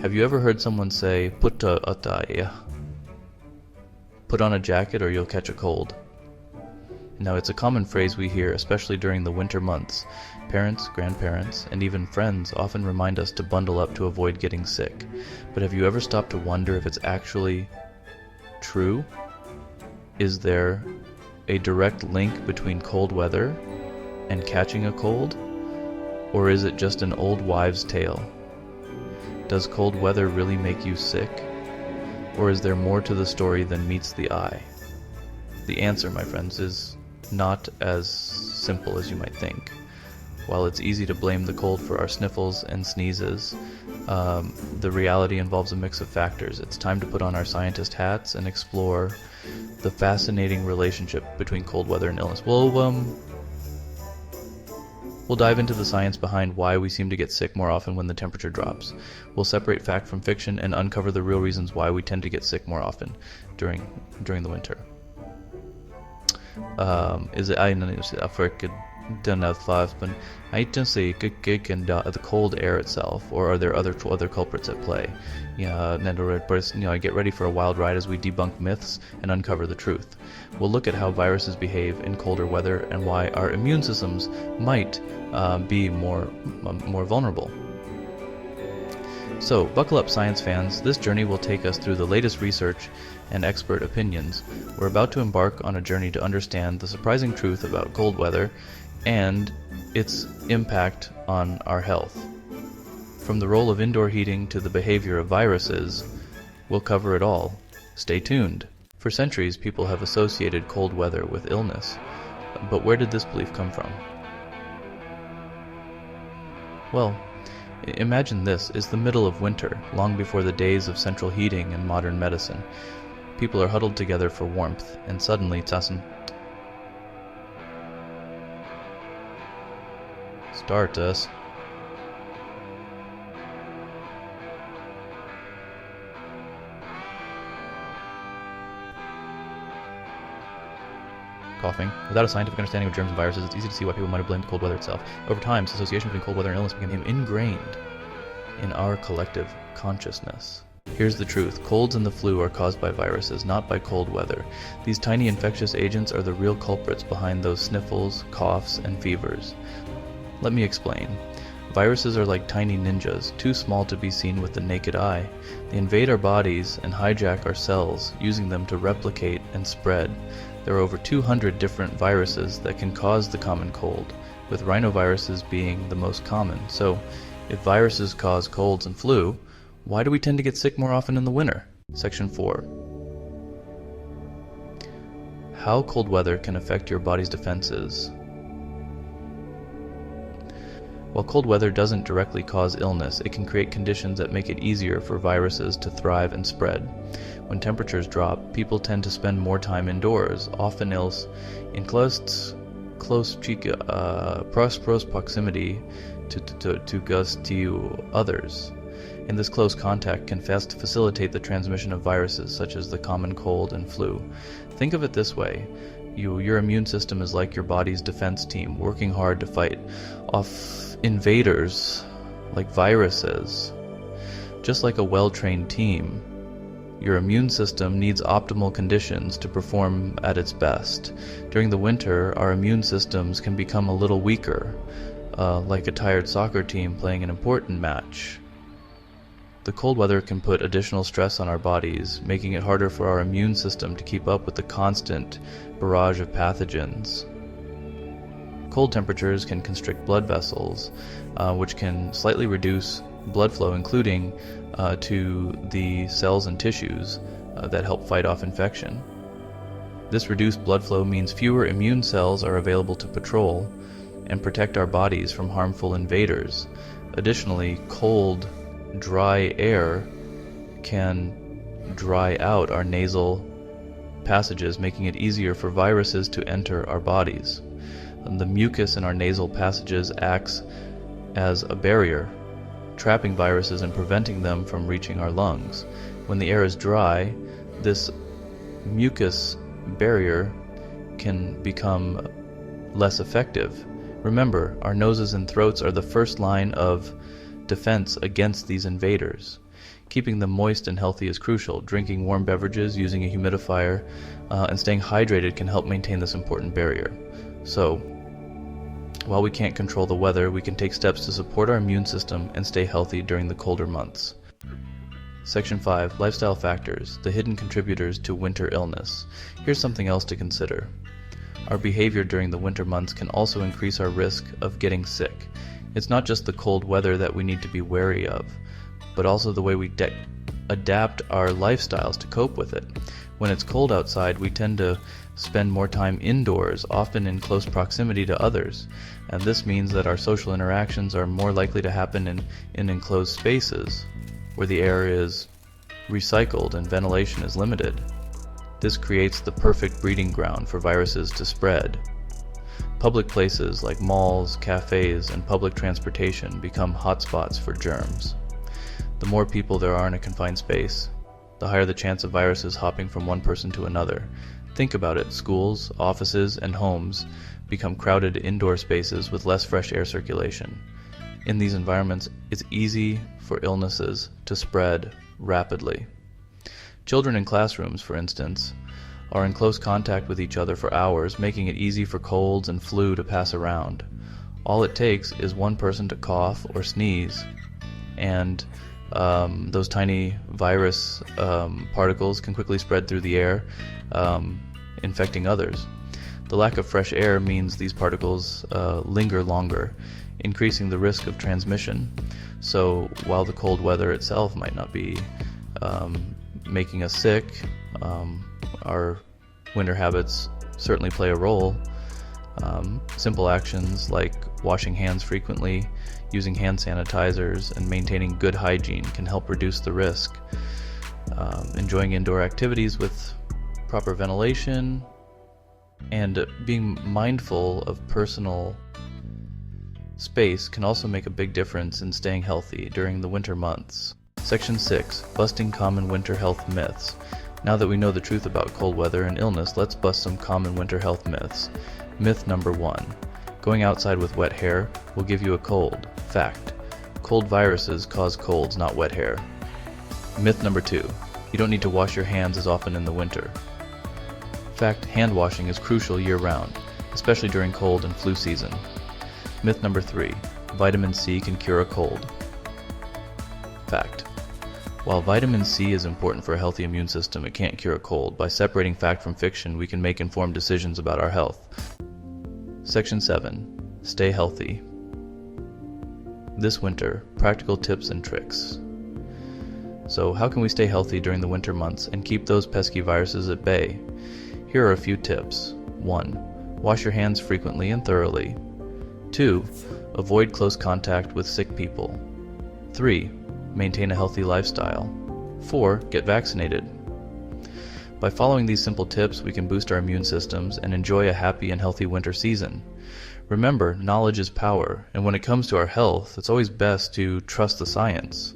Have you ever heard someone say, "Putta ataya"? Put on a jacket or you'll catch a cold. Now, it's a common phrase we hear, especially during the winter months. Parents, grandparents, and even friends often remind us to bundle up to avoid getting sick. But have you ever stopped to wonder if it's actually true? Is there a direct link between cold weather and catching a cold? Or is it just an old wives' tale? Does cold weather really make you sick? Or is there more to the story than meets the eye? The answer, my friends, is not as simple as you might think. While it's easy to blame the cold for our sniffles and sneezes, the reality involves a mix of factors. It's time to put on our scientist hats and explore the fascinating relationship between cold weather and illness. We'll dive into the science behind why we seem to get sick more often when the temperature drops. We'll separate fact from fiction and uncover the real reasons why we tend to get sick more often during the winter. Is it the cold air itself, or are there other culprits at play? Get ready for a wild ride as we debunk myths and uncover the truth. We'll look at how viruses behave in colder weather and why our immune systems might be more vulnerable. So, buckle up, science fans. This journey will take us through the latest research and expert opinions. We're about to embark on a journey to understand the surprising truth about cold weather and its impact on our health. From the role of indoor heating to the behavior of viruses, we'll cover it all. Stay tuned. For centuries, people have associated cold weather with illness. But where did this belief come from? Well, imagine this is the middle of winter, long before the days of central heating and modern medicine. People are huddled together for warmth, and suddenly Tassen start us. Coughing. Without a scientific understanding of germs and viruses, it's easy to see why people might have blamed the cold weather itself. Over time, this association between cold weather and illness became ingrained in our collective consciousness. Here's the truth. Colds and the flu are caused by viruses, not by cold weather. These tiny infectious agents are the real culprits behind those sniffles, coughs, and fevers. Let me explain. Viruses are like tiny ninjas, too small to be seen with the naked eye. They invade our bodies and hijack our cells, using them to replicate and spread. There are over 200 different viruses that can cause the common cold, with rhinoviruses being the most common. So, if viruses cause colds and flu, why do we tend to get sick more often in the winter? Section 4. How cold weather can affect your body's defenses. While cold weather doesn't directly cause illness, it can create conditions that make it easier for viruses to thrive and spread. When temperatures drop, people tend to spend more time indoors, often else in close proximity to others. And this close contact can facilitate the transmission of viruses such as the common cold and flu. Think of it this way. Your immune system is like your body's defense team, working hard to fight off invaders like viruses. Just like a well-trained team, your immune system needs optimal conditions to perform at its best. During the winter, our immune systems can become a little weaker, like a tired soccer team playing an important match. The cold weather can put additional stress on our bodies, making it harder for our immune system to keep up with the constant barrage of pathogens. Cold temperatures can constrict blood vessels, which can slightly reduce blood flow, including to the cells and tissues that help fight off infection. This reduced blood flow means fewer immune cells are available to patrol and protect our bodies from harmful invaders. Additionally, cold, dry air can dry out our nasal passages, making it easier for viruses to enter our bodies. The mucus in our nasal passages acts as a barrier, trapping viruses and preventing them from reaching our lungs. When the air is dry, this mucus barrier can become less effective. Remember, our noses and throats are the first line of defense against these invaders. Keeping them moist and healthy is crucial. Drinking warm beverages, using a humidifier, and staying hydrated can help maintain this important barrier. So, while we can't control the weather, we can take steps to support our immune system and stay healthy during the colder months. Section 5. Lifestyle factors, the hidden contributors to winter illness. Here's something else to consider. Our behavior during the winter months can also increase our risk of getting sick. It's not just the cold weather that we need to be wary of, but also the way we adapt our lifestyles to cope with it. When it's cold outside, we tend to spend more time indoors, often in close proximity to others, and this means that our social interactions are more likely to happen in enclosed spaces, where the air is recycled and ventilation is limited. This creates the perfect breeding ground for viruses to spread. Public places like malls, cafes, and public transportation become hotspots for germs. The more people there are in a confined space, the higher the chance of viruses hopping from one person to another. Think about it. Schools, offices, and homes become crowded indoor spaces with less fresh air circulation. In these environments, it's easy for illnesses to spread rapidly. Children in classrooms, for instance, are in close contact with each other for hours, making it easy for colds and flu to pass around. All it takes is one person to cough or sneeze, and those tiny virus particles can quickly spread through the air, infecting others. The lack of fresh air means these particles linger longer, increasing the risk of transmission. So while the cold weather itself might not be making us sick, our winter habits certainly play a role. Simple actions like washing hands frequently, using hand sanitizers, and maintaining good hygiene can help reduce the risk. Enjoying indoor activities with proper ventilation and being mindful of personal space can also make a big difference in staying healthy during the winter months. Section 6. Busting common winter health myths. Now that we know the truth about cold weather and illness, let's bust some common winter health myths. Myth number 1. Going outside with wet hair will give you a cold. Fact. Cold viruses cause colds, not wet hair. Myth number 2. You don't need to wash your hands as often in the winter. Fact. Hand washing is crucial year-round, especially during cold and flu season. Myth number 3. Vitamin C can cure a cold. Fact. While vitamin C is important for a healthy immune system, it can't cure a cold. By separating fact from fiction, we can make informed decisions about our health. Section 7. Stay healthy. This winter, practical tips and tricks. So how can we stay healthy during the winter months and keep those pesky viruses at bay? Here are a few tips. 1. Wash your hands frequently and thoroughly. 2. Avoid close contact with sick people. 3. Maintain a healthy lifestyle. 4. Get vaccinated. By following these simple tips, we can boost our immune systems and enjoy a happy and healthy winter season. Remember, knowledge is power, and when it comes to our health, it's always best to trust the science.